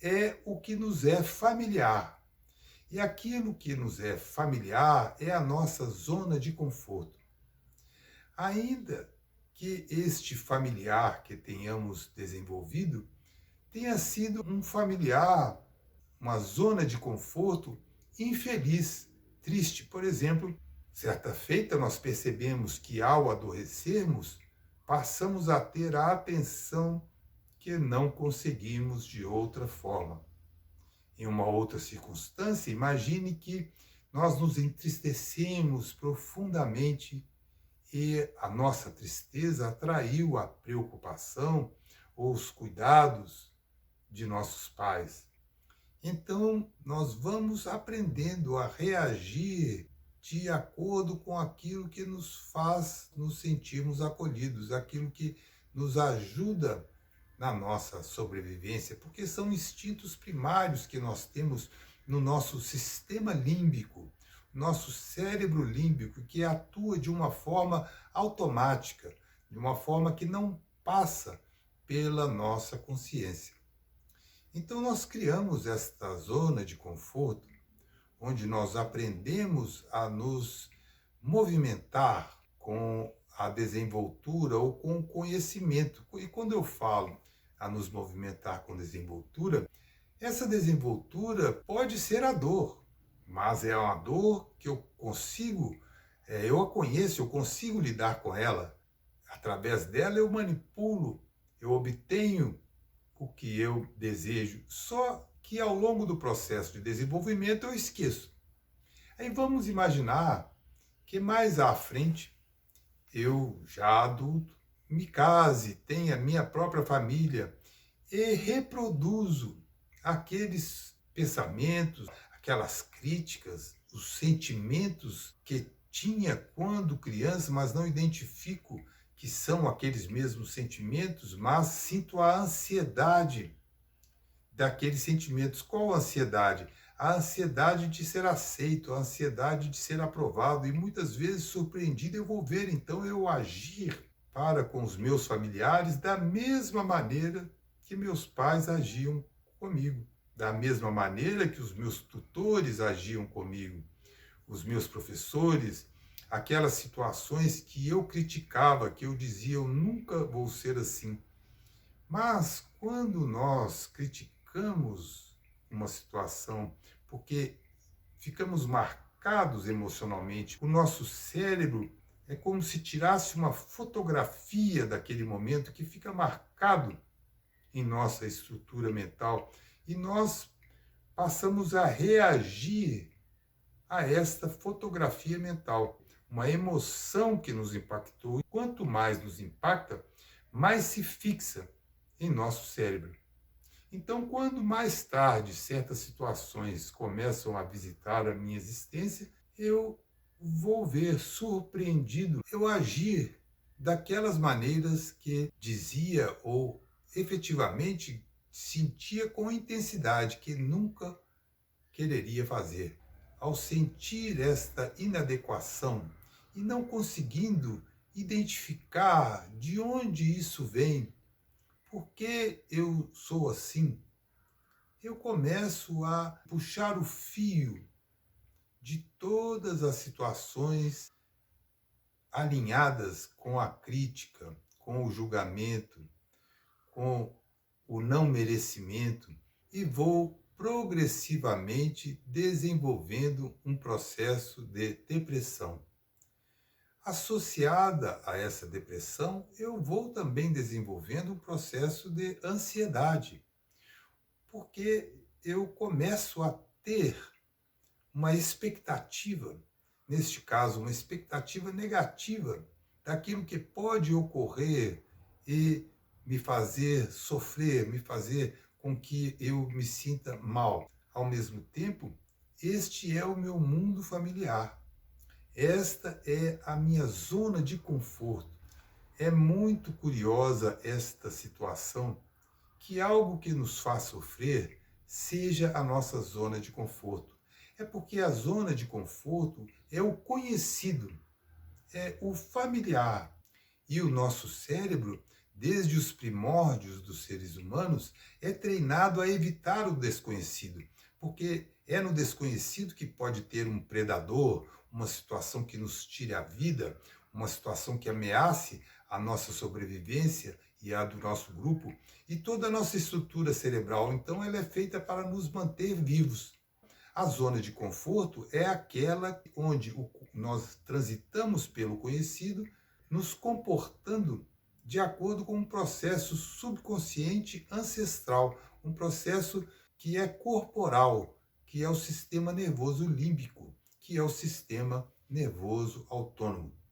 é o que nos é familiar. E aquilo que nos é familiar é a nossa zona de conforto. Ainda que este familiar que tenhamos desenvolvido tenha sido um familiar, uma zona de conforto infeliz, triste. Por exemplo, certa feita nós percebemos que ao adoecermos, passamos a ter a atenção que não conseguimos de outra forma. Em uma outra circunstância, imagine que nós nos entristecemos profundamente e a nossa tristeza atraiu a preocupação ou os cuidados de nossos pais. Então, nós vamos aprendendo a reagir de acordo com aquilo que nos faz nos sentirmos acolhidos, aquilo que nos ajuda na nossa sobrevivência, porque são instintos primários que nós temos no nosso sistema límbico, nosso cérebro límbico, que atua de uma forma automática, de uma forma que não passa pela nossa consciência. Então, nós criamos esta zona de conforto, onde nós aprendemos a nos movimentar com a desenvoltura ou com o conhecimento. E quando eu falo a nos movimentar com desenvoltura, essa desenvoltura pode ser a dor, mas é uma dor que eu consigo, eu a conheço, eu consigo lidar com ela. Através dela eu manipulo, eu obtenho o que eu desejo, só que ao longo do processo de desenvolvimento eu esqueço. Aí vamos imaginar que mais à frente, eu já adulto, me case, tenha minha própria família e reproduzo aqueles pensamentos, aquelas críticas, os sentimentos que tinha quando criança, mas não identifico que são aqueles mesmos sentimentos, mas sinto a ansiedade daqueles sentimentos. Qual a ansiedade? A ansiedade de ser aceito, a ansiedade de ser aprovado, e muitas vezes surpreendido eu vou ver então eu agir para com os meus familiares da mesma maneira que meus pais agiam comigo, da mesma maneira que os meus tutores agiam comigo, os meus professores, aquelas situações que eu criticava, que eu dizia, eu nunca vou ser assim. Mas quando nós criticamos uma situação porque ficamos marcados emocionalmente, o nosso cérebro é como se tirasse uma fotografia daquele momento que fica marcado em nossa estrutura mental e nós passamos a reagir a esta fotografia mental, uma emoção que nos impactou. E quanto mais nos impacta, mais se fixa em nosso cérebro. Então, quando mais tarde certas situações começam a visitar a minha existência, eu vou ver surpreendido eu agir daquelas maneiras que dizia ou efetivamente sentia com intensidade que nunca quereria fazer. Ao sentir esta inadequação e não conseguindo identificar de onde isso vem, por que eu sou assim, eu começo a puxar o fio de todas as situações alinhadas com a crítica, com o julgamento, com o não merecimento e vou progressivamente desenvolvendo um processo de depressão. Associada a essa depressão, eu vou também desenvolvendo um processo de ansiedade, porque eu começo a ter uma expectativa, neste caso, uma expectativa negativa daquilo que pode ocorrer e me fazer sofrer, me fazer com que eu me sinta mal. Ao mesmo tempo, este é o meu mundo familiar. Esta é a minha zona de conforto. É muito curiosa esta situação, que algo que nos faz sofrer seja a nossa zona de conforto. É porque a zona de conforto é o conhecido, é o familiar. E o nosso cérebro desde os primórdios dos seres humanos, é treinado a evitar o desconhecido, porque é no desconhecido que pode ter um predador, uma situação que nos tire a vida, uma situação que ameace a nossa sobrevivência e a do nosso grupo, e toda a nossa estrutura cerebral, então, ela é feita para nos manter vivos. A zona de conforto é aquela onde nós transitamos pelo conhecido, nos comportando de acordo com um processo subconsciente ancestral, um processo que é corporal, que é o sistema nervoso límbico, que é o sistema nervoso autônomo.